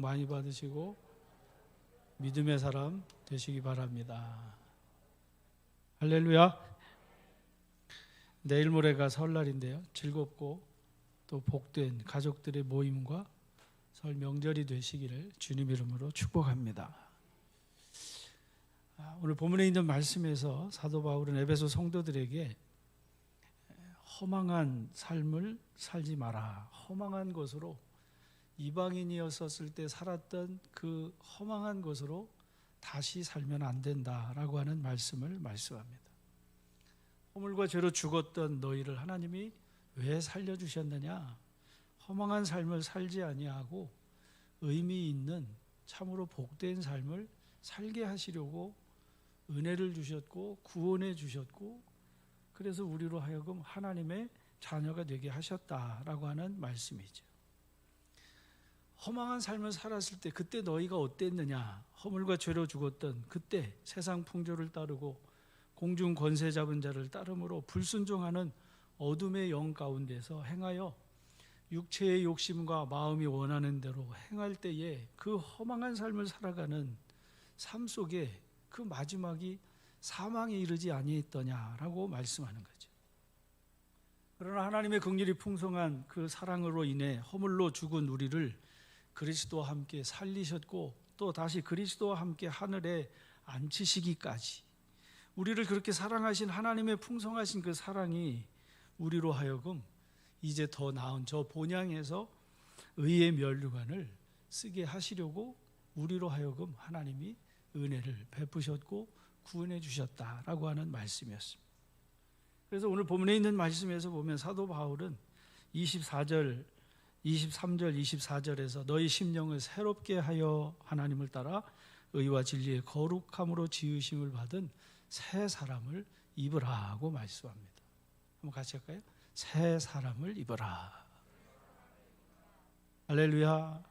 많이 받으시고 믿음의 사람 되시기 바랍니다. 할렐루야. 내일 모레가 설날인데요. 즐겁고 또 복된 가족들의 모임과 설 명절이 되시기를 주님 이름으로 축복합니다. 오늘 본문에 있는 말씀에서 사도 바울은 에베소 성도들에게 허망한 삶을 살지 마라. 허망한 것으로 이방인이었을 때 살았던 그 허망한 것으로 다시 살면 안 된다라고 하는 말씀을 말씀합니다. 허물과 죄로 죽었던 너희를 하나님이 왜 살려주셨느냐? 허망한 삶을 살지 아니하고 의미 있는 참으로 복된 삶을 살게 하시려고 은혜를 주셨고 구원해 주셨고 그래서 우리로 하여금 하나님의 자녀가 되게 하셨다라고 하는 말씀이죠. 허망한 삶을 살았을 때 그때 너희가 어땠느냐? 허물과 죄로 죽었던 그때 세상 풍조를 따르고 공중 권세 잡은 자를 따름으로 불순종하는 어둠의 영 가운데서 행하여 육체의 욕심과 마음이 원하는 대로 행할 때에 그 허망한 삶을 살아가는 삶 속에 그 마지막이 사망에 이르지 아니했더냐라고 말씀하는 거죠. 그러나 하나님의 긍휼이 풍성한 그 사랑으로 인해 허물로 죽은 우리를 그리스도와 함께 살리셨고 또 다시 그리스도와 함께 하늘에 앉히시기까지 우리를 그렇게 사랑하신 하나님의 풍성하신 그 사랑이 우리로 하여금 이제 더 나은 저 본향에서 의의 면류관을 쓰게 하시려고 우리로 하여금 하나님이 은혜를 베푸셨고 구원해 주셨다라고 하는 말씀이었습니다. 그래서 오늘 본문에 있는 말씀에서 보면 사도 바울은 23절, 24절에서 너희 심령을 새롭게 하여 하나님을 따라 의와 진리의 거룩함으로 지으심을 받은 새 사람을 입으라고 말씀합니다. 한번 같이 할까요? 새 사람을 입어라. 할렐루야.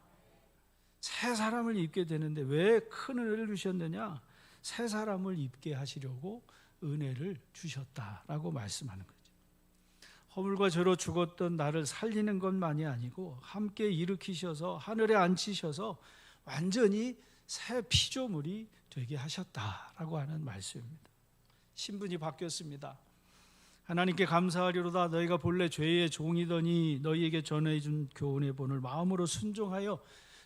새 사람을 입게 되는데 왜 큰 은혜를 주셨느냐? 새 사람을 입게 하시려고 은혜를 주셨다라고 말씀하는 거죠. 허물과 죄로 죽었던 나를 살리는 것만이 아니고 함께 일으키셔서 하늘에 앉히셔서 완전히 새 피조물이 되게 하셨다라고 하는 말씀입니다. 신분이 바뀌었습니다. 하나님께 감사하리로다. 너희가 본래 죄의 종이더니 너희에게 전해준 교훈의 본을 마음으로 순종하여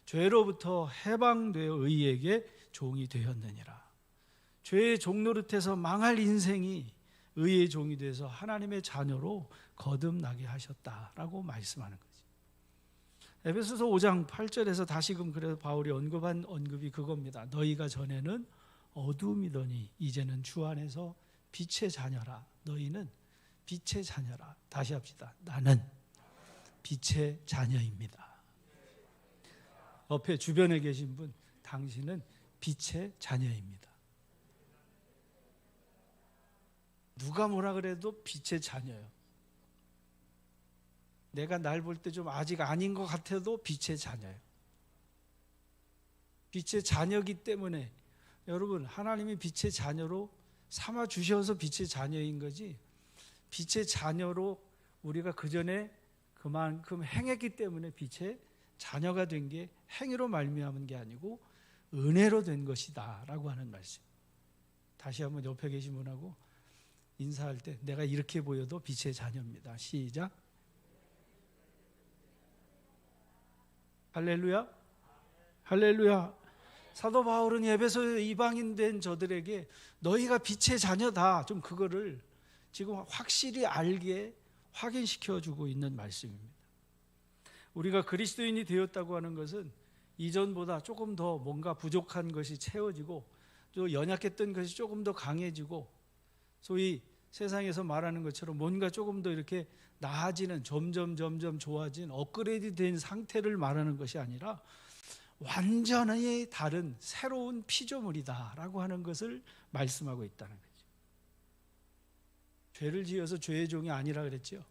죄로부터 해방되어 의에게 종이 되었느니라. 죄의 종 노릇해서 망할 인생이 의의 종이 돼서 하나님의 자녀로 거듭나게 하셨다라고 말씀하는 거죠. 에베소서 5장 8절에서 다시금 그래서 바울이 언급한 언급이 그겁니다. 너희가 전에는 어둠이더니 이제는 주 안에서 빛의 자녀라. 너희는 빛의 자녀라. 다시 합시다. 나는 빛의 자녀입니다. 옆에 주변에 계신 분, 당신은 빛의 자녀입니다. 누가 뭐라 그래도 빛의 자녀예요. 내가 날 볼 때 좀 아직 아닌 것 같아도 빛의 자녀예요. 빛의 자녀이기 때문에 여러분 하나님이 빛의 자녀로 삼아 주셔서 빛의 자녀인 거지, 빛의 자녀로 우리가 그전에 그만큼 행했기 때문에 빛의 자녀가 된 게 행위로 말미암은 게 아니고 은혜로 된 것이다 라고 하는 말씀. 다시 한번 옆에 계신 분하고 인사할 때 내가 이렇게 보여도 빛의 자녀입니다. 시작. 할렐루야. 할렐루야. 사도 바울은 에베소 이방인 된 저들에게 너희가 빛의 자녀다, 좀 그거를 지금 확실히 알게 확인시켜주고 있는 말씀입니다. 우리가 그리스도인이 되었다고 하는 것은 이전보다 조금 더 뭔가 부족한 것이 채워지고 또 연약했던 것이 조금 더 강해지고 소위 세상에서 말하는 것처럼 뭔가 조금 더 이렇게 나아지는, 점점 좋아진 업그레이드 된 상태를 말하는 것이 아니라 완전히 다른 새로운 피조물이다라고 하는 것을 말씀하고 있다는 거죠. 죄를 지어서 죄의 종이 아니라 그랬죠.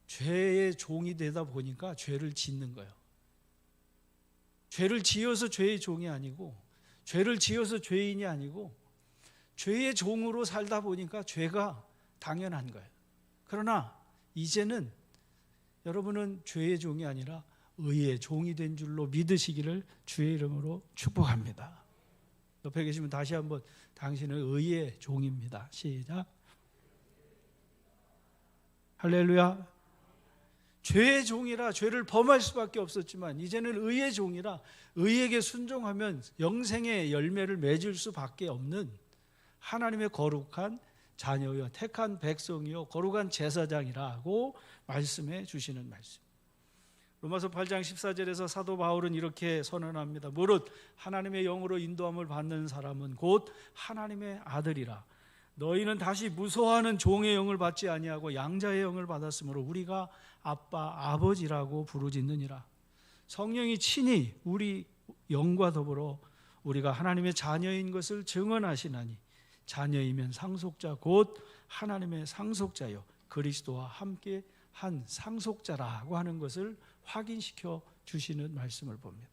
죄의 종이 되다 보니까 죄를 짓는 거예요. 죄를 지어서 죄의 종이 아니고, 죄를 지어서 죄인이 아니고 죄의 종으로 살다 보니까 죄가 당연한 거예요. 그러나 이제는 여러분은 죄의 종이 아니라 의의 종이 된 줄로 믿으시기를 주의 이름으로 축복합니다. 옆에 계시면 다시 한번 당신은 의의 종입니다. 시작. 할렐루야. 죄의 종이라 죄를 범할 수밖에 없었지만 이제는 의의 종이라 의에게 순종하면 영생의 열매를 맺을 수밖에 없는 하나님의 거룩한 자녀요 택한 백성이요 거룩한 제사장이라고 말씀해 주시는 말씀. 로마서 8장 14절에서 사도 바울은 이렇게 선언합니다. 무릇 하나님의 영으로 인도함을 받는 사람은 곧 하나님의 아들이라. 너희는 다시 무서워하는 종의 영을 받지 아니하고 양자의 영을 받았으므로 우리가 아빠 아버지라고 부르짖느니라. 성령이 친히 우리 영과 더불어 우리가 하나님의 자녀인 것을 증언하시나니 자녀이면 상속자 곧 하나님의 상속자요 그리스도와 함께 한 상속자라고 하는 것을 확인시켜 주시는 말씀을 봅니다.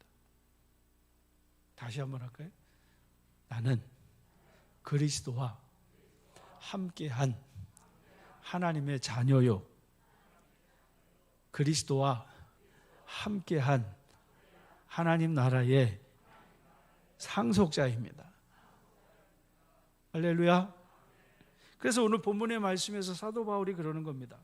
다시 한번 할까요? 나는 그리스도와 함께한 하나님의 자녀요 그리스도와 함께한 하나님 나라의 상속자입니다. 할렐루야. 그래서 오늘 본문의 말씀에서 사도 바울이 그러는 겁니다.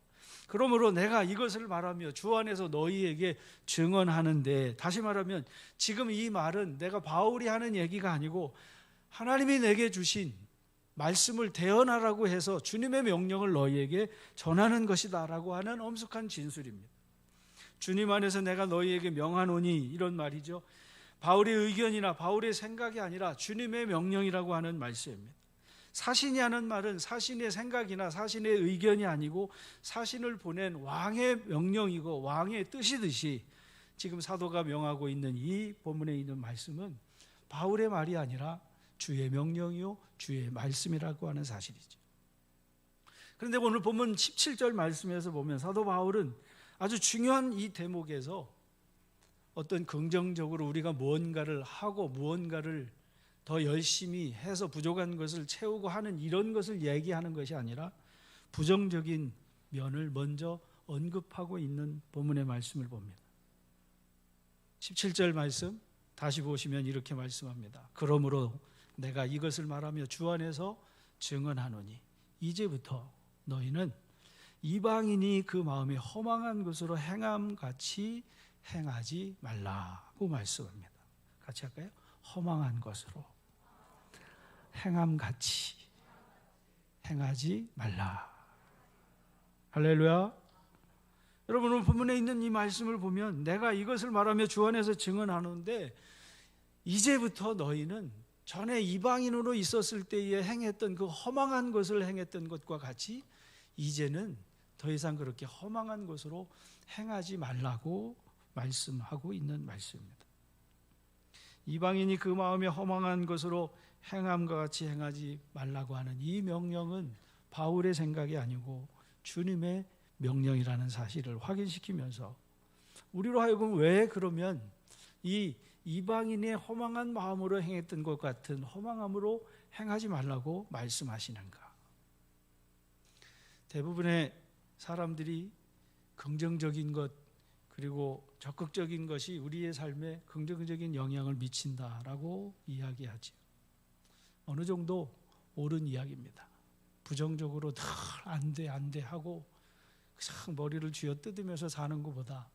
그러므로 내가 이것을 말하며 주 안에서 너희에게 증언하는데, 다시 말하면 지금 이 말은 내가 바울이 하는 얘기가 아니고 하나님이 내게 주신 말씀을 대언하라고 해서 주님의 명령을 너희에게 전하는 것이다 라고 하는 엄숙한 진술입니다. 주님 안에서 내가 너희에게 명하노니, 이런 말이죠. 바울의 의견이나 바울의 생각이 아니라 주님의 명령이라고 하는 말씀입니다. 사신이 하는 말은 사신의 생각이나 사신의 의견이 아니고 사신을 보낸 왕의 명령이고 왕의 뜻이듯이 지금 사도가 명하고 있는 이 본문에 있는 말씀은 바울의 말이 아니라 주의 명령이요 주의 말씀이라고 하는 사실이죠. 그런데 오늘 본문 17절 말씀에서 보면 사도 바울은 아주 중요한 이 대목에서 어떤 긍정적으로 우리가 무언가를 하고 무언가를 더 열심히 해서 부족한 것을 채우고 하는 이런 것을 얘기하는 것이 아니라 부정적인 면을 먼저 언급하고 있는 본문의 말씀을 봅니다. 17절 말씀 다시 보시면 이렇게 말씀합니다. 그러므로 내가 이것을 말하며 주 안에서 증언하노니 이제부터 너희는 이방인이 그 마음에 허망한 것으로 행함같이 행하지 말라고 말씀합니다. 같이 할까요? 허망한 것으로 행함같이 행하지 말라. 할렐루야. 여러분, 오늘 본문에 있는 이 말씀을 보면 내가 이것을 말하며 주 안에서 증언하는데 이제부터 너희는 전에 이방인으로 있었을 때에 행했던 그 허망한 것을 행했던 것과 같이 이제는 더 이상 그렇게 허망한 것으로 행하지 말라고 말씀하고 있는 말씀입니다. 이방인이 그 마음에 허망한 것으로 행함과 같이 행하지 말라고 하는 이 명령은 바울의 생각이 아니고 주님의 명령이라는 사실을 확인시키면서 우리로 하여금 왜 그러면 이 이방인의 허망한 마음으로 행했던 것 같은 허망함으로 행하지 말라고 말씀하시는가? 대부분의 사람들이 긍정적인 것 그리고 적극적인 것이 우리의 삶에 긍정적인 영향을 미친다라고 이야기하죠. 어느 정도 옳은 이야기입니다. 부정적으로 늘 안 돼 하고 그냥 머리를 쥐어뜯으면서 사는 것보다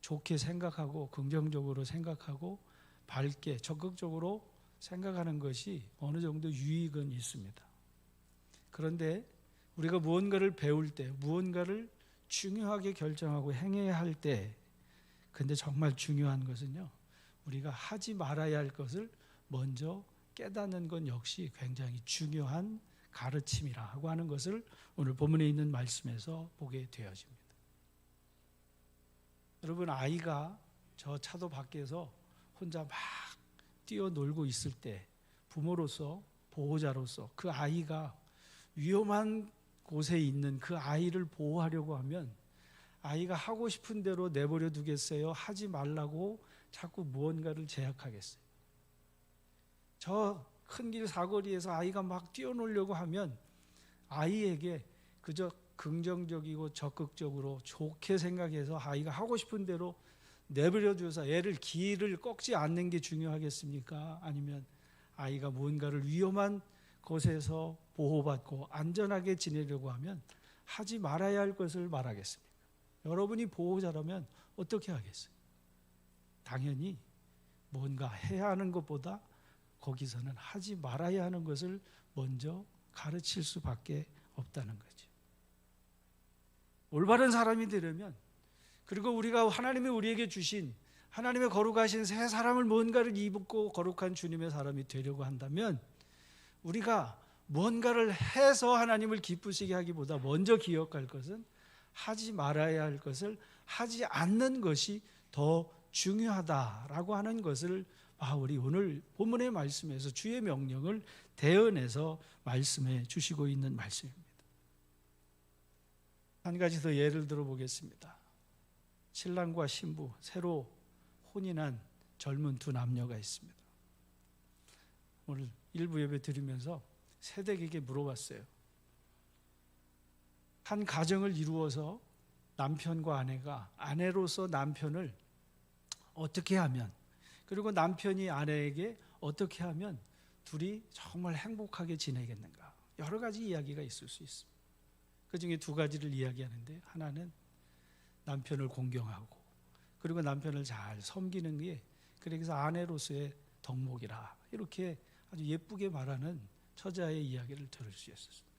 좋게 생각하고 긍정적으로 생각하고 밝게 적극적으로 생각하는 것이 어느 정도 유익은 있습니다. 그런데 우리가 무언가를 배울 때, 무언가를 중요하게 결정하고 행해야 할 때, 근데 정말 중요한 것은요, 우리가 하지 말아야 할 것을 먼저 깨닫는 건 역시 굉장히 중요한 가르침이라고 하는 것을 오늘 본문에 있는 말씀에서 보게 되어집니다. 여러분, 아이가 저 차도 밖에서 혼자 막 뛰어놀고 있을 때 부모로서, 보호자로서 그 아이가 위험한 곳에 있는 그 아이를 보호하려고 하면 아이가 하고 싶은 대로 내버려 두겠어요? 하지 말라고 자꾸 무언가를 제약하겠어요? 저 큰 길 사거리에서 아이가 막 뛰어놀려고 하면 아이에게 그저 긍정적이고 적극적으로 좋게 생각해서 아이가 하고 싶은 대로 내버려 두어서 애를 길을 꺾지 않는 게 중요하겠습니까? 아니면 아이가 무언가를 위험한 곳에서 보호받고 안전하게 지내려고 하면 하지 말아야 할 것을 말하겠습니까? 여러분이 보호자라면 어떻게 하겠어요? 당연히 뭔가 해야 하는 것보다 거기서는 하지 말아야 하는 것을 먼저 가르칠 수밖에 없다는 거죠. 올바른 사람이 되려면, 그리고 우리가 하나님이 우리에게 주신 하나님의 거룩하신 새 사람을 뭔가를 입고 거룩한 주님의 사람이 되려고 한다면 우리가 뭔가를 해서 하나님을 기쁘시게 하기보다 먼저 기억할 것은 하지 말아야 할 것을 하지 않는 것이 더 중요하다라고 하는 것을 바울이 오늘 본문의 말씀에서 주의 명령을 대언해서 말씀해 주시고 있는 말씀입니다. 한 가지 더 예를 들어 보겠습니다. 신랑과 신부, 새로 혼인한 젊은 두 남녀가 있습니다. 오늘 일부 예배 드리면서 세댁에게 물어봤어요. 한 가정을 이루어서 남편과 아내가, 아내로서 남편을 어떻게 하면, 그리고 남편이 아내에게 어떻게 하면 둘이 정말 행복하게 지내겠는가. 여러 가지 이야기가 있을 수 있습니다. 그 중에 두 가지를 이야기하는데, 하나는 남편을 공경하고 그리고 남편을 잘 섬기는 게, 그래서 아내로서의 덕목이라, 이렇게 아주 예쁘게 말하는 처자의 이야기를 들을 수 있었습니다.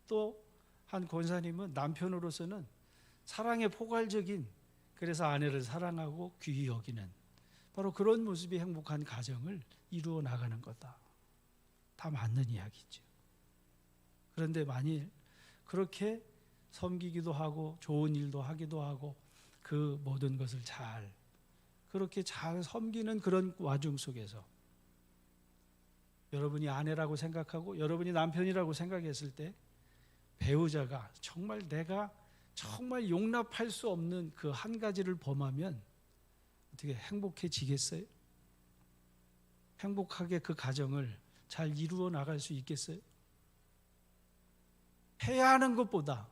또 한 권사님은 남편으로서는 사랑의 포괄적인, 그래서 아내를 사랑하고 귀히 여기는 바로 그런 모습이 행복한 가정을 이루어 나가는 거다. 다 맞는 이야기죠. 그런데 만일 그렇게 섬기기도 하고 좋은 일도 하기도 하고 그 모든 것을 그렇게 잘 섬기는 그런 와중 속에서 여러분이 아내라고 생각하고 여러분이 남편이라고 생각했을 때 배우자가 정말 내가 정말 용납할 수 없는 그 한 가지를 범하면 어떻게 행복해지겠어요? 행복하게 그 가정을 잘 이루어 나갈 수 있겠어요? 해야 하는 것보다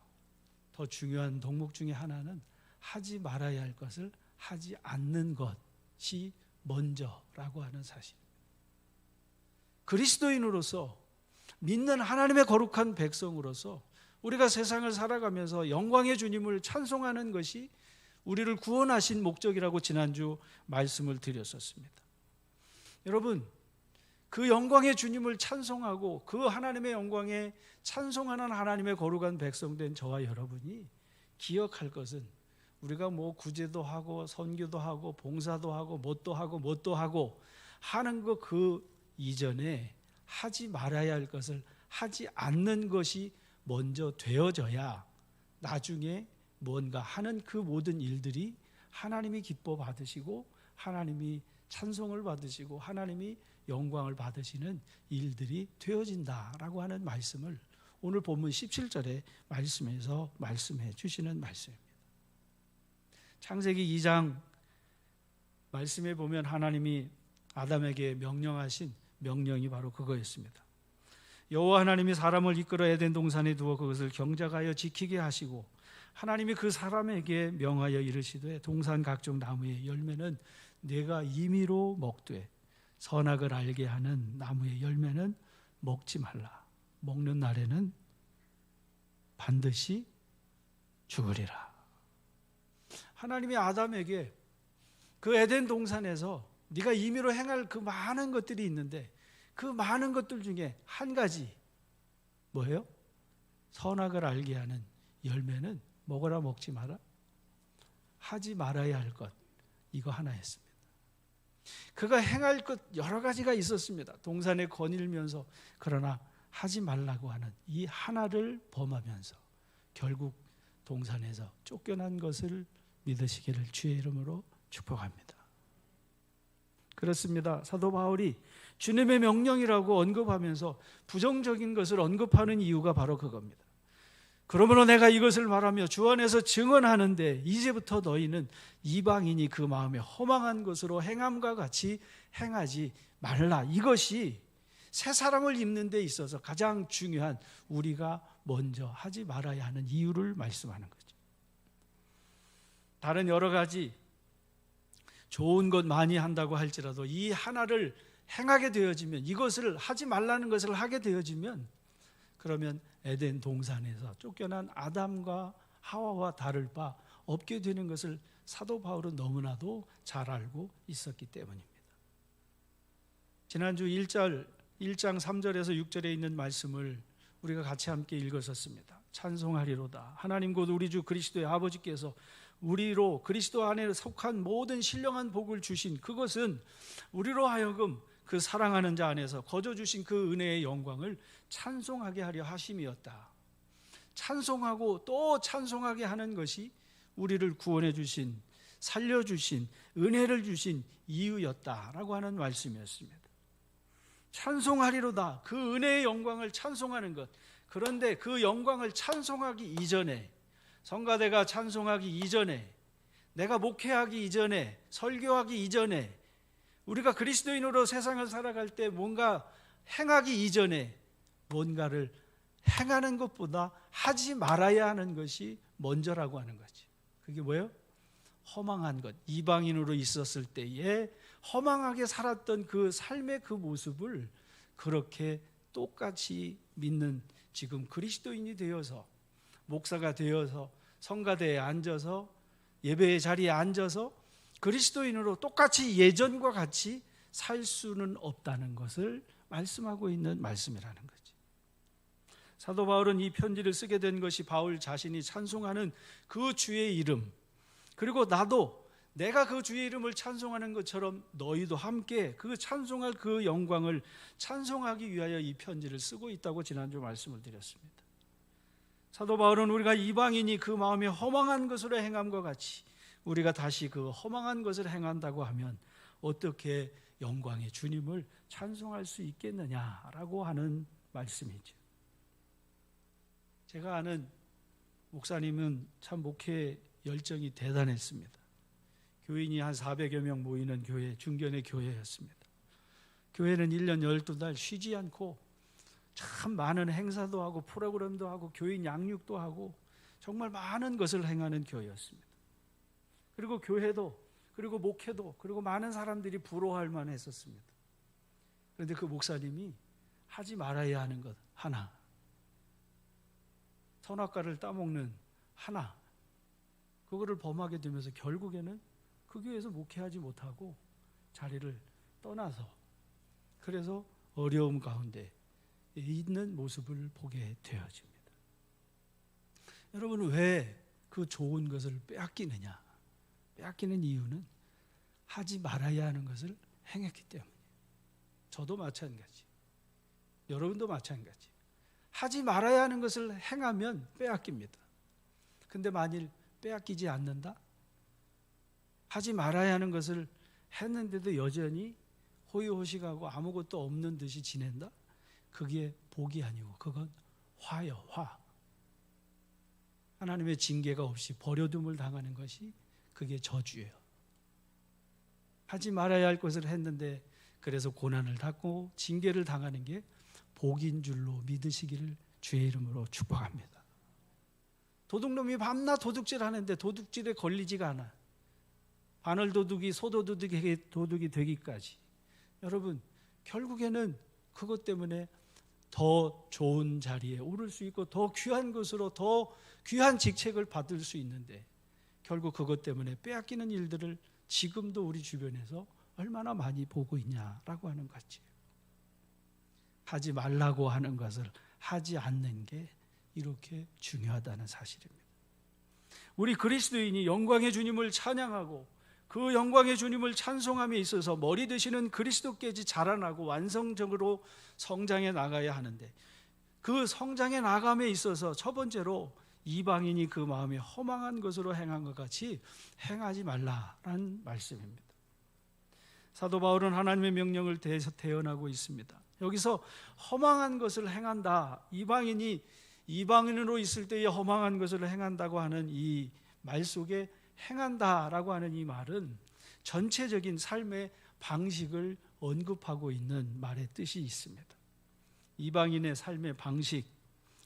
더 중요한 덕목 중에 하나는 하지 말아야 할 것을 하지 않는 것이 먼저라고 하는 사실. 그리스도인으로서, 믿는 하나님의 거룩한 백성으로서 우리가 세상을 살아가면서 영광의 주님을 찬송하는 것이 우리를 구원하신 목적이라고 지난주 말씀을 드렸었습니다. 여러분, 그 영광의 주님을 찬송하고 그 하나님의 영광에 찬송하는 하나님의 거룩한 백성된 저와 여러분이 기억할 것은, 우리가 뭐 구제도 하고 선교도 하고 봉사도 하고 뭣도 하고 하는 것 그 이전에 하지 말아야 할 것을 하지 않는 것이 먼저 되어져야 나중에 뭔가 하는 그 모든 일들이 하나님이 기뻐 받으시고 하나님이 찬송을 받으시고 하나님이 영광을 받으시는 일들이 되어진다라고 하는 말씀을 오늘 본문 17절의 말씀에서 말씀해 주시는 말씀입니다. 창세기 2장 말씀에 보면 하나님이 아담에게 명령하신 명령이 바로 그거였습니다. 여호와 하나님이 사람을 이끌어 에덴 동산에 두어 그것을 경작하여 지키게 하시고 하나님이 그 사람에게 명하여 이르시되 동산 각종 나무의 열매는 네가 임의로 먹되 선악을 알게 하는 나무의 열매는 먹지 말라. 먹는 날에는 반드시 죽으리라. 하나님이 아담에게 그 에덴 동산에서 네가 임의로 행할 그 많은 것들이 있는데 그 많은 것들 중에 한 가지 뭐예요? 선악을 알게 하는 열매는 먹어라 먹지 마라? 하지 말아야 할 것, 이거 하나였습니다. 그가 행할 것 여러 가지가 있었습니다. 동산에 거닐면서, 그러나 하지 말라고 하는 이 하나를 범하면서 결국 동산에서 쫓겨난 것을 믿으시기를 주의 이름으로 축복합니다. 그렇습니다. 사도 바울이 주님의 명령이라고 언급하면서 부정적인 것을 언급하는 이유가 바로 그겁니다. 그러므로 내가 이것을 말하며 주 안에서 증언하는데 이제부터 너희는 이방인이 그 마음에 허망한 것으로 행함과 같이 행하지 말라. 이것이 새 사람을 입는 데 있어서 가장 중요한, 우리가 먼저 하지 말아야 하는 이유를 말씀하는 거죠. 다른 여러 가지 좋은 것 많이 한다고 할지라도 이 하나를 행하게 되어지면, 이것을 하지 말라는 것을 하게 되어지면, 그러면 에덴 동산에서 쫓겨난 아담과 하와와 다를 바 없게 되는 것을 사도 바울은 너무나도 잘 알고 있었기 때문입니다. 지난주 1장 3절에서 6절에 있는 말씀을 우리가 같이 함께 읽었었습니다. 찬송하리로다. 하나님 곧 우리 주 그리스도의 아버지께서 우리로 그리스도 안에 속한 모든 신령한 복을 주신 그것은 우리로 하여금 그 사랑하는 자 안에서 거저 주신 그 은혜의 영광을 찬송하게 하려 하심이었다. 찬송하고 또 찬송하게 하는 것이 우리를 구원해 주신, 살려주신, 은혜를 주신 이유였다라고 하는 말씀이었습니다. 찬송하리로다. 그 은혜의 영광을 찬송하는 것. 그런데 그 영광을 찬송하기 이전에, 성가대가 찬송하기 이전에, 내가 목회하기 이전에, 설교하기 이전에, 우리가 그리스도인으로 세상을 살아갈 때 뭔가 행하기 이전에 뭔가를 행하는 것보다 하지 말아야 하는 것이 먼저라고 하는 거지. 그게 뭐예요? 허망한 것. 이방인으로 있었을 때에 허망하게 살았던 그 삶의 그 모습을 그렇게 똑같이 믿는, 지금 그리스도인이 되어서, 목사가 되어서, 성가대에 앉아서, 예배의 자리에 앉아서 그리스도인으로 똑같이 예전과 같이 살 수는 없다는 것을 말씀하고 있는 말씀이라는 거지. 사도 바울은 이 편지를 쓰게 된 것이 바울 자신이 찬송하는 그 주의 이름, 그리고 나도 내가 그 주의 이름을 찬송하는 것처럼 너희도 함께 그 찬송할 그 영광을 찬송하기 위하여 이 편지를 쓰고 있다고 지난주 말씀을 드렸습니다. 사도 바울은 우리가 이방인이 그 마음에 허망한 것으로 행함과 같이 우리가 다시 그 허망한 것을 행한다고 하면 어떻게 영광의 주님을 찬송할 수 있겠느냐라고 하는 말씀이죠. 제가 아는 목사님은 참 목회 열정이 대단했습니다. 교인이 한 400여 명 모이는 교회, 중견의 교회였습니다. 교회는 1년 12달 쉬지 않고 참 많은 행사도 하고 프로그램도 하고 교인 양육도 하고 정말 많은 것을 행하는 교회였습니다. 그리고 교회도, 그리고 목회도, 그리고 많은 사람들이 부러워할 만했었습니다. 그런데 그 목사님이 하지 말아야 하는 것 하나, 선악과를 따먹는 하나, 그거를 범하게 되면서 결국에는 그 교회에서 목회하지 못하고 자리를 떠나서, 그래서 어려움 가운데 있는 모습을 보게 되어집니다. 여러분, 왜 그 좋은 것을 빼앗기느냐? 빼앗기는 이유는 하지 말아야 하는 것을 행했기 때문이에요. 저도 마찬가지, 여러분도 마찬가지. 하지 말아야 하는 것을 행하면 빼앗깁니다. 근데 만일 빼앗기지 않는다? 하지 말아야 하는 것을 했는데도 여전히 호의호식하고 아무것도 없는 듯이 지낸다? 그게 복이 아니고 그건 화요, 화. 하나님의 징계가 없이 버려둠을 당하는 것이 그게 저주예요. 하지 말아야 할 것을 했는데 그래서 고난을 받고 징계를 당하는 게 복인 줄로 믿으시기를 주의 이름으로 축복합니다. 도둑놈이 밤낮 도둑질 하는데 도둑질에 걸리지가 않아. 바늘도둑이 소도둑이 되기까지. 여러분, 결국에는 그것 때문에 더 좋은 자리에 오를 수 있고 더 귀한 것으로 더 귀한 직책을 받을 수 있는데 결국 그것 때문에 빼앗기는 일들을 지금도 우리 주변에서 얼마나 많이 보고 있냐라고 하는 거지. 하지 말라고 하는 것을 하지 않는 게 이렇게 중요하다는 사실입니다. 우리 그리스도인이 영광의 주님을 찬양하고 그 영광의 주님을 찬송함에 있어서 머리 되시는 그리스도께지 자라나고 완성적으로 성장해 나가야 하는데, 그 성장해 나감에 있어서 첫 번째로 이방인이 그 마음에 허망한 것으로 행한 것 같이 행하지 말라라는 말씀입니다. 사도 바울은 하나님의 명령을 대언하고 있습니다. 여기서 허망한 것을 행한다, 이방인이 이방인으로 있을 때의 허망한 것을 행한다고 하는 이 말 속에 행한다라고 하는 이 말은 전체적인 삶의 방식을 언급하고 있는 말의 뜻이 있습니다. 이방인의 삶의 방식,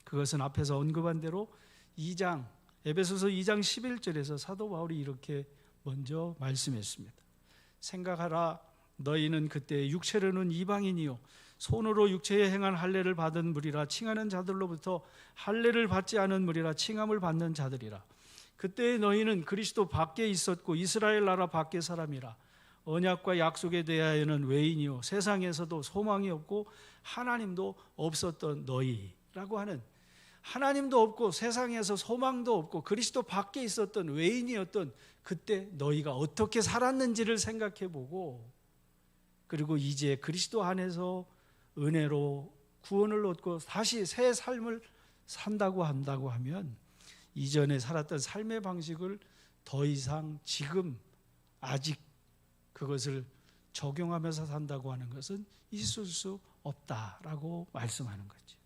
그것은 앞에서 언급한 대로 2장 에베소서 2장 11절에서 사도 바울이 이렇게 먼저 말씀했습니다. 생각하라, 너희는 그때 육체로는 이방인이요 손으로 육체에 행한 할례를 받은 무리라 칭하는 자들로부터 할례를 받지 않은 무리라 칭함을 받는 자들이라. 그때 너희는 그리스도 밖에 있었고 이스라엘 나라 밖의 사람이라. 언약과 약속에 대하여는 외인이요 세상에서도 소망이 없고 하나님도 없었던 너희라고 하는, 하나님도 없고 세상에서 소망도 없고 그리스도 밖에 있었던 외인이었던 그때 너희가 어떻게 살았는지를 생각해보고, 그리고 이제 그리스도 안에서 은혜로 구원을 얻고 다시 새 삶을 산다고 한다고 하면 이전에 살았던 삶의 방식을 더 이상 지금 아직 그것을 적용하면서 산다고 하는 것은 있을 수 없다라고 말씀하는 거죠.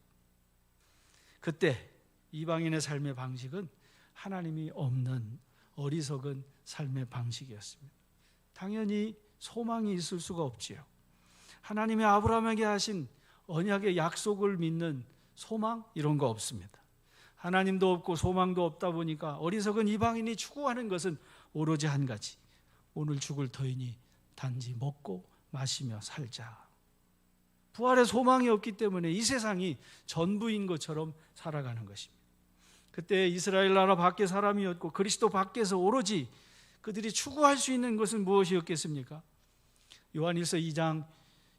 그때 이방인의 삶의 방식은 하나님이 없는 어리석은 삶의 방식이었습니다. 당연히 소망이 있을 수가 없지요. 하나님이 아브라함에게 하신 언약의 약속을 믿는 소망 이런 거 없습니다. 하나님도 없고 소망도 없다 보니까 어리석은 이방인이 추구하는 것은 오로지 한 가지, 오늘 죽을 터이니 단지 먹고 마시며 살자. 부활의 소망이 없기 때문에 이 세상이 전부인 것처럼 살아가는 것입니다. 그때 이스라엘 나라 밖의 사람이었고 그리스도 밖에서 오로지 그들이 추구할 수 있는 것은 무엇이었겠습니까? 요한일서 2장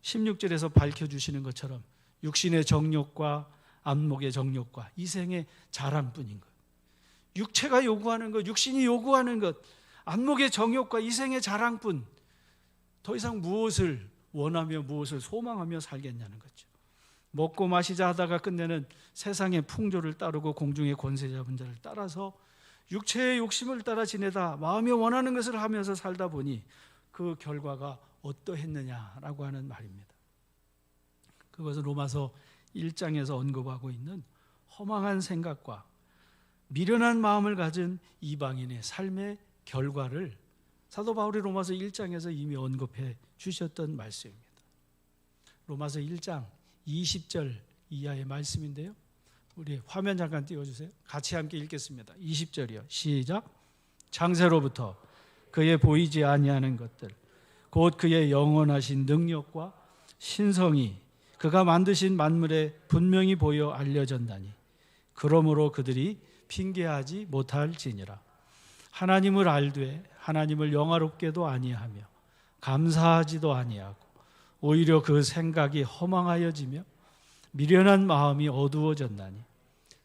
16절에서 밝혀주시는 것처럼 육신의 정욕과 안목의 정욕과 이생의 자랑뿐인 것, 육체가 요구하는 것, 육신이 요구하는 것, 안목의 정욕과 이생의 자랑뿐, 더 이상 무엇을 원하며 무엇을 소망하며 살겠냐는 거죠. 먹고 마시자 하다가 끝내는 세상의 풍조를 따르고 공중의 권세 잡은 자를 따라서 육체의 욕심을 따라 지내다 마음이 원하는 것을 하면서 살다 보니 그 결과가 어떠했느냐라고 하는 말입니다. 그것은 로마서 1장에서 언급하고 있는 허망한 생각과 미련한 마음을 가진 이방인의 삶의 결과를 사도 바울이 로마서 1장에서 이미 언급해 주셨던 말씀입니다. 로마서 1장 20절 이하의 말씀인데요, 우리 화면 잠깐 띄워주세요. 같이 함께 읽겠습니다. 20절이요. 시작. 창세로부터 그의 보이지 아니하는 것들 곧 그의 영원하신 능력과 신성이 그가 만드신 만물에 분명히 보여 알려졌나니 그러므로 그들이 핑계하지 못할지니라. 하나님을 알되 하나님을 영화롭게도 아니하며 감사하지도 아니하고 오히려 그 생각이 허망하여지며 미련한 마음이 어두워졌나니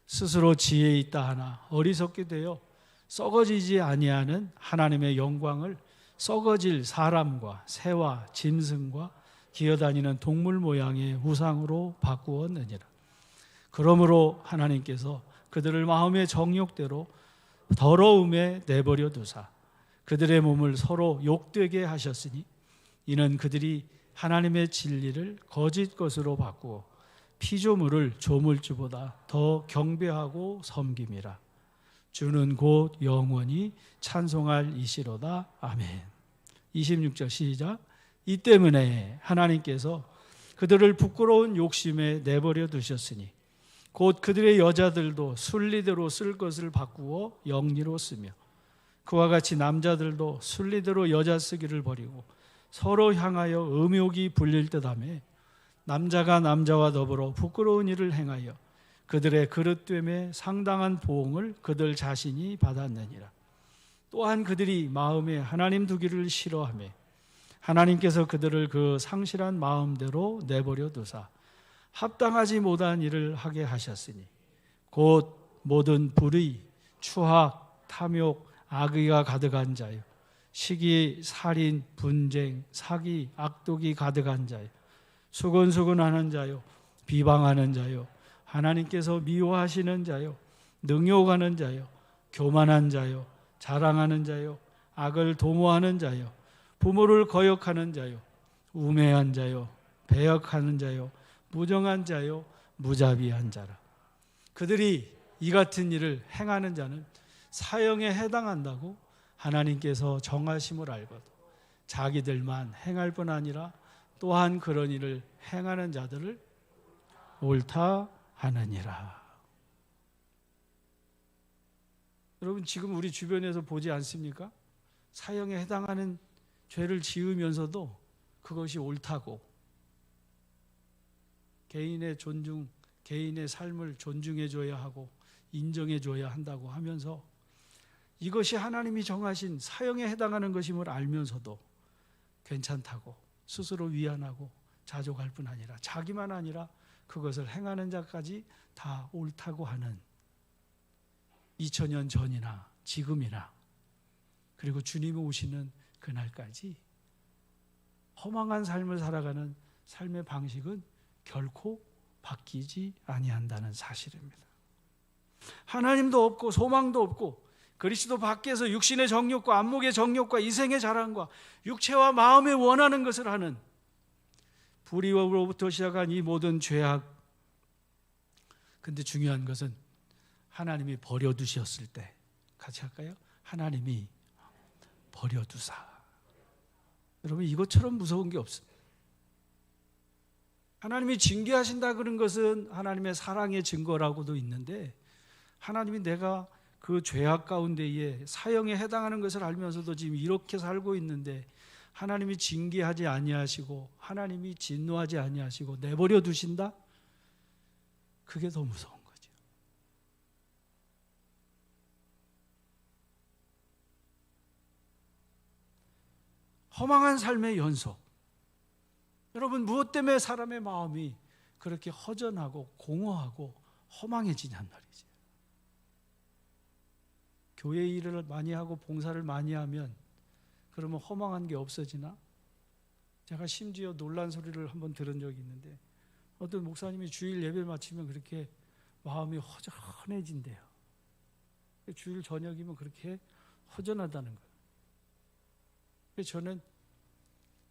스스로 지혜 있다 하나 어리석게 되어 썩어지지 아니하는 하나님의 영광을 썩어질 사람과 새와 짐승과 기어다니는 동물 모양의 우상으로 바꾸었느니라. 그러므로 하나님께서 그들을 마음의 정욕대로 더러움에 내버려 두사 그들의 몸을 서로 욕되게 하셨으니 이는 그들이 하나님의 진리를 거짓 것으로 바꾸어 피조물을 조물주보다 더 경배하고 섬김이라. 주는 곧 영원히 찬송할 이시로다. 아멘. 26절 시작. 이 때문에 하나님께서 그들을 부끄러운 욕심에 내버려 두셨으니 곧 그들의 여자들도 순리대로 쓸 것을 바꾸어 영리로 쓰며 그와 같이 남자들도 순리대로 여자 쓰기를 버리고 서로 향하여 음욕이 불릴 듯하며 남자가 남자와 더불어 부끄러운 일을 행하여 그들의 그릇됨에 상당한 보응을 그들 자신이 받았느니라. 또한 그들이 마음에 하나님 두기를 싫어하며 하나님께서 그들을 그 상실한 마음대로 내버려 두사 합당하지 못한 일을 하게 하셨으니 곧 모든 불의, 추악, 탐욕, 악의가 가득한 자요 시기, 살인, 분쟁, 사기, 악독이 가득한 자요 수근수근하는 자요 비방하는 자요 하나님께서 미워하시는 자요 능욕하는 자요 교만한 자요 자랑하는 자요 악을 도모하는 자요 부모를 거역하는 자요 우매한 자요 배역하는 자요 무정한 자요 무자비한 자라. 그들이 이 같은 일을 행하는 자는 사형에 해당한다고 하나님께서 정하심을 알고도 자기들만 행할 뿐 아니라 또한 그런 일을 행하는 자들을 옳다 하느니라. 여러분 지금 우리 주변에서 보지 않습니까? 사형에 해당하는 죄를 지으면서도 그것이 옳다고, 개인의 존중, 개인의 삶을 존중해줘야 하고 인정해줘야 한다고 하면서 이것이 하나님이 정하신 사형에 해당하는 것임을 알면서도 괜찮다고 스스로 위안하고 자족할 뿐 아니라 자기만 아니라 그것을 행하는 자까지 다 옳다고 하는 2000년 전이나 지금이나 그리고 주님이 오시는 그날까지 허망한 삶을 살아가는 삶의 방식은 결코 바뀌지 아니한다는 사실입니다. 하나님도 없고 소망도 없고 그리스도 밖에서 육신의 정욕과 안목의 정욕과 이생의 자랑과 육체와 마음에 원하는 것을 하는 불의로부터 시작한 이 모든 죄악. 근데 중요한 것은 하나님이 버려두셨을 때, 같이 할까요? 하나님이 버려두사. 여러분 이것처럼 무서운 게 없습니다. 하나님이 징계하신다 그런 것은 하나님의 사랑의 증거라고도 있는데, 하나님이 내가 그 죄악 가운데에 사형에 해당하는 것을 알면서도 지금 이렇게 살고 있는데 하나님이 징계하지 아니하시고 하나님이 진노하지 아니하시고 내버려 두신다? 그게 더 무서운 거죠. 허망한 삶의 연속. 여러분 무엇 때문에 사람의 마음이 그렇게 허전하고 공허하고 허망해지냔 말이죠. 교회 일을 많이 하고 봉사를 많이 하면 그러면 허망한 게 없어지나? 제가 심지어 놀란 소리를 한번 들은 적이 있는데 어떤 목사님이 주일 예배를 마치면 그렇게 마음이 허전해진대요. 주일 저녁이면 그렇게 허전하다는 거예요.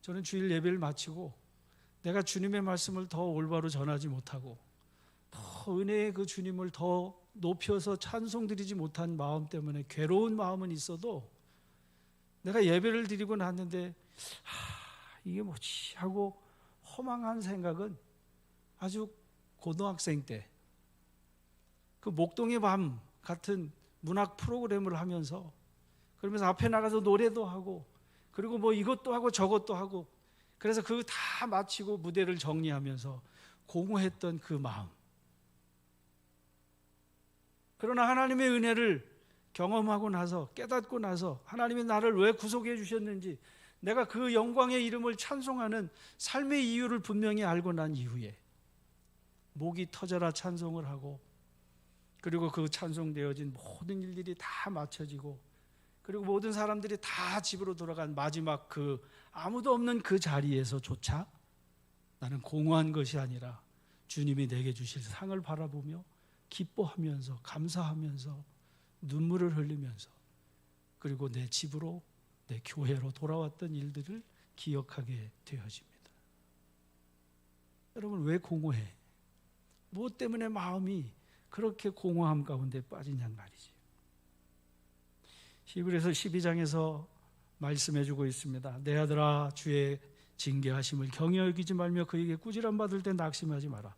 저는 주일 예배를 마치고 내가 주님의 말씀을 더 올바로 전하지 못하고 더 은혜의 그 주님을 더 높여서 찬송드리지 못한 마음 때문에 괴로운 마음은 있어도 내가 예배를 드리고 났는데 이게 뭐지 하고 허망한 생각은 아주 고등학생 때 그 목동의 밤 같은 문학 프로그램을 하면서 그러면서 앞에 나가서 노래도 하고 그리고 뭐 이것도 하고 저것도 하고 그래서 그거 다 마치고 무대를 정리하면서 공허했던 그 마음. 그러나 하나님의 은혜를 경험하고 나서 깨닫고 나서 하나님이 나를 왜 구속해 주셨는지 내가 그 영광의 이름을 찬송하는 삶의 이유를 분명히 알고 난 이후에 목이 터져라 찬송을 하고 그리고 그 찬송되어진 모든 일들이 다 맞춰지고 그리고 모든 사람들이 다 집으로 돌아간 마지막 그 아무도 없는 그 자리에서조차 나는 공허한 것이 아니라 주님이 내게 주실 상을 바라보며 기뻐하면서 감사하면서 눈물을 흘리면서 그리고 내 집으로 내 교회로 돌아왔던 일들을 기억하게 되어집니다. 여러분 왜 공허해? 무엇 때문에 마음이 그렇게 공허함 가운데 빠지냔 말이지. 히브리서 12장에서 말씀해주고 있습니다. 내 아들아 주의 징계하심을 경히 여기지 말며 그에게 꾸지람 받을 때 낙심하지 마라.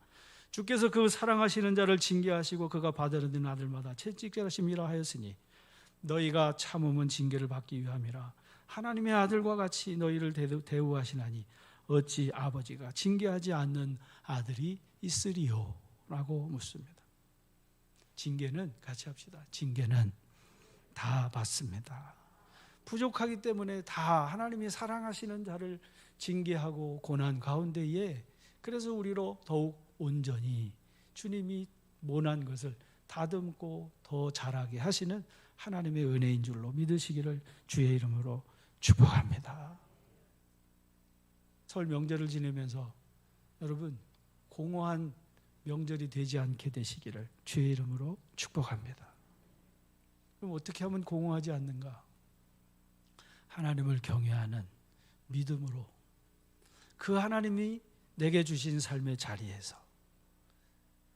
주께서 그 사랑하시는 자를 징계하시고 그가 받으려는 아들마다 채찍질하심이라 하였으니 너희가 참음은 징계를 받기 위함이라. 하나님의 아들과 같이 너희를 대우하시나니 어찌 아버지가 징계하지 않는 아들이 있으리요? 라고 묻습니다. 징계는 같이 합시다. 징계는 다 받습니다. 부족하기 때문에 다 하나님이 사랑하시는 자를 징계하고 고난 가운데에 그래서 우리로 더욱 온전히 주님이 모난 것을 다듬고 더 잘하게 하시는 하나님의 은혜인 줄로 믿으시기를 주의 이름으로 축복합니다. 설 명절을 지내면서 여러분 공허한 명절이 되지 않게 되시기를 주의 이름으로 축복합니다. 그럼 어떻게 하면 공허하지 않는가? 하나님을 경외하는 믿음으로 그 하나님이 내게 주신 삶의 자리에서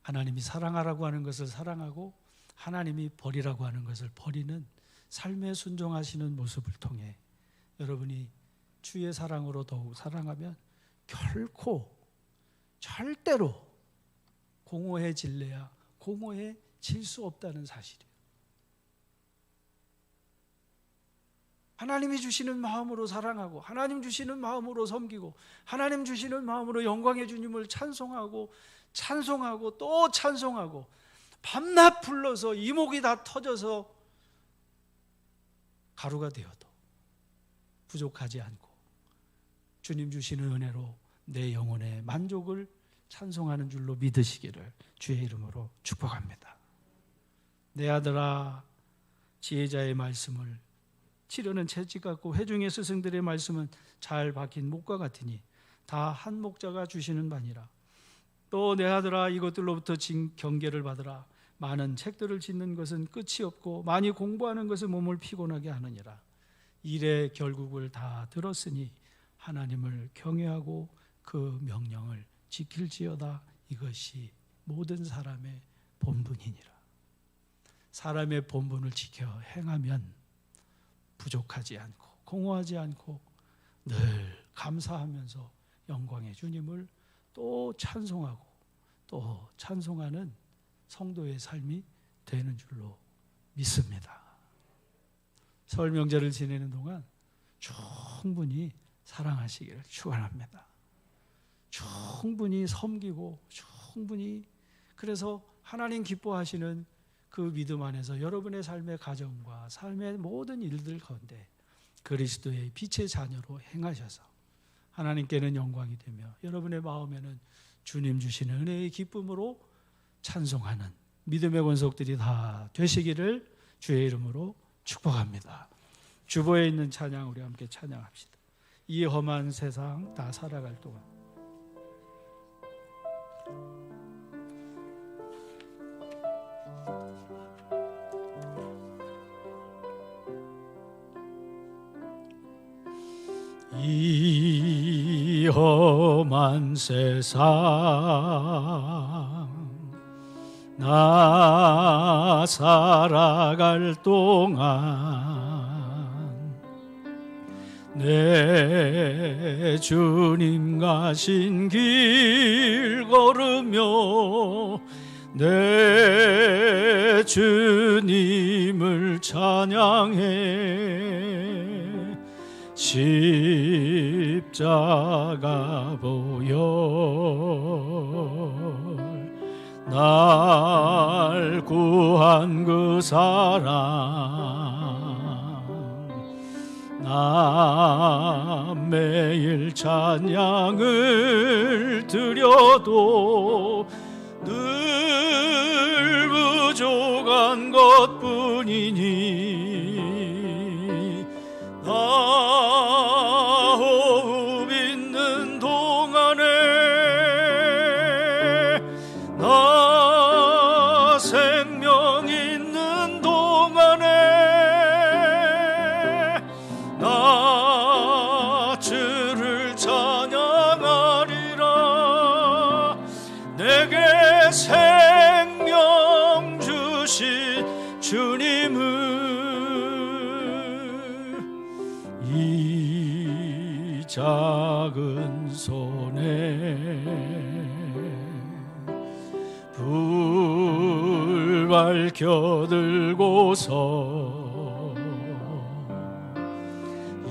하나님이 사랑하라고 하는 것을 사랑하고 하나님이 버리라고 하는 것을 버리는 삶에 순종하시는 모습을 통해 여러분이 주의 사랑으로 더욱 사랑하면 결코 절대로 공허해질래야 공허해질 수 없다는 사실이에요. 하나님이 주시는 마음으로 사랑하고 하나님 주시는 마음으로 섬기고 하나님 주시는 마음으로 영광의 주님을 찬송하고 또 찬송하고 밤낮 불러서 이목이 다 터져서 가루가 되어도 부족하지 않고 주님 주시는 은혜로 내 영혼의 만족을 찬송하는 줄로 믿으시기를 주의 이름으로 축복합니다. 내 아들아, 지혜자의 말씀을 치려는 채찍 같고 회중의 스승들의 말씀은 잘 박힌 목과 같으니 다 한 목자가 주시는 바니라. 또 내 아들아, 이것들로부터 경계를 받으라. 많은 책들을 짓는 것은 끝이 없고 많이 공부하는 것은 몸을 피곤하게 하느니라. 일의 결국을 다 들었으니 하나님을 경외하고 그 명령을 지킬지어다. 이것이 모든 사람의 본분이니라. 사람의 본분을 지켜 행하면 부족하지 않고 공허하지 않고 늘 감사하면서 영광의 주님을 또 찬송하고 또 찬송하는 성도의 삶이 되는 줄로 믿습니다. 설 명절을 지내는 동안 충분히 사랑하시기를 축원합니다. 충분히 섬기고 충분히, 그래서 하나님 기뻐하시는 그 믿음 안에서 여러분의 삶의 가정과 삶의 모든 일들 가운데 그리스도의 빛의 자녀로 행하셔서 하나님께는 영광이 되며 여러분의 마음에는 주님 주시는 은혜의 기쁨으로 찬송하는 믿음의 권속들이 다 되시기를 주의 이름으로 축복합니다. 주보에 있는 찬양 우리 함께 찬양합시다. 이 험한 세상 다 살아갈 동안 이 험한 세상 나 살아갈 동안 내 주님 가신 길 걸으며 내 주님을 찬양해 십자가 보혈 날 구한 그 사랑 나 매일 찬양을 드려도 늘 부족한 것뿐이니 나 호흡 있는 동안에 나 생명 있는 동안에 나 주를 찬양하리라. 내게 생명 주신 주님을 이 작은 손에 불 밝혀 들고서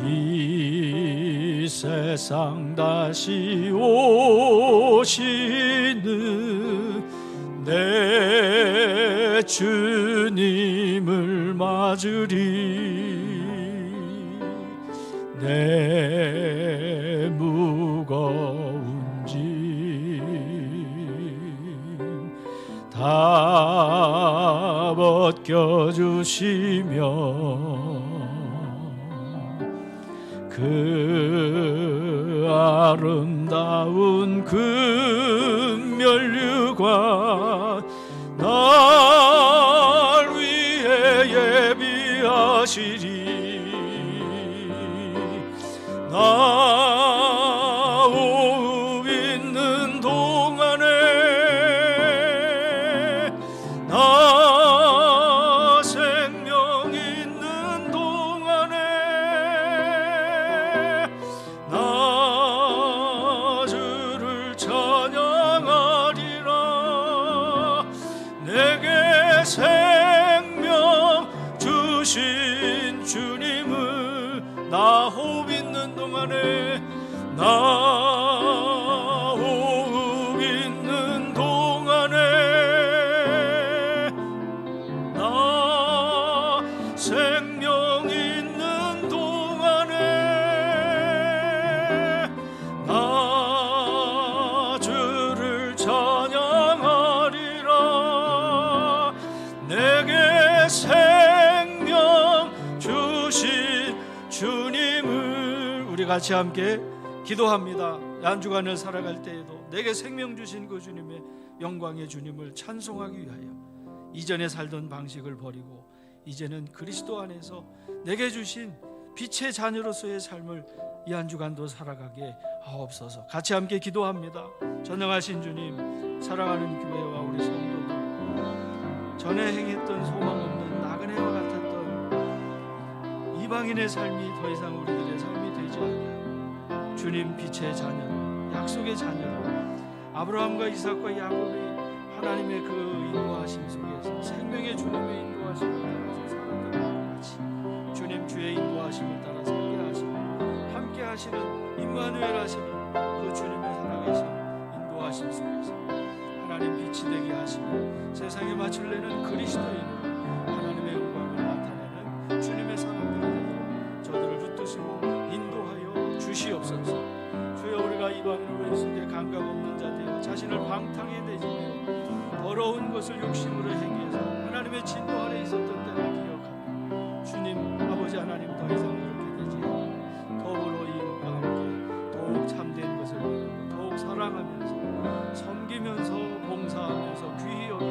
이 세상 다시 오시는 내 주님을 맞으리. 내 무거운 짐 다 벗겨주시며 그 아름다운 금면류관 날 위해 예비하시리. 나 호흡 있는 동안에 나 생명 있는 동안에 나 주를 찬양하리라. 동안에 나 호흡 있는 동안에 나 생명 있는 동안에 나 주를 찬양하리라. 내게 생명 주신 주님을 우리 같이 함께 기도합니다. 한 주간을 살아갈 때에도 내게 생명 주신 그 주님의 영광의 주님을 찬송하기 위하여 이전에 살던 방식을 버리고 이제는 그리스도 안에서 내게 주신 빛의 자녀로서의 삶을 이 한 주간도 살아가게 하옵소서. 같이 함께 기도합니다. 전능하신 주님, 사랑하는 교회와 우리 성도들, 전에 행했던 소망 없는 나그네와 같았던 이방인의 삶이 더 이상 우리들의 삶이 되지 않게 주님 빛의 자녀로, 약속의 자녀로, 아브라함과 이삭과 야곱이 하나님의 그 인도하심 속에서 생명의 주님의 인도하심을 따라서 살았던 것 같이 주님 주의 인도하심을 따라 살게 하시고 함께 하시는 임마누엘 하시는 그 주님의 살아계신 인도하심 속에서 하나님 빛이 되게 하시며 세상에 맞출려는 그리스도인으로 하나님의 영광을 나타내는 주님의 사람들이 되도록 저들을 붙드시고 인도하여 주시옵소서. 주여, 우리가 이방인의 왼속에 감각 없는 자 되어 자신을 방탕에 내지며 더러운 것을 욕심으로 행해서 하나님의 진노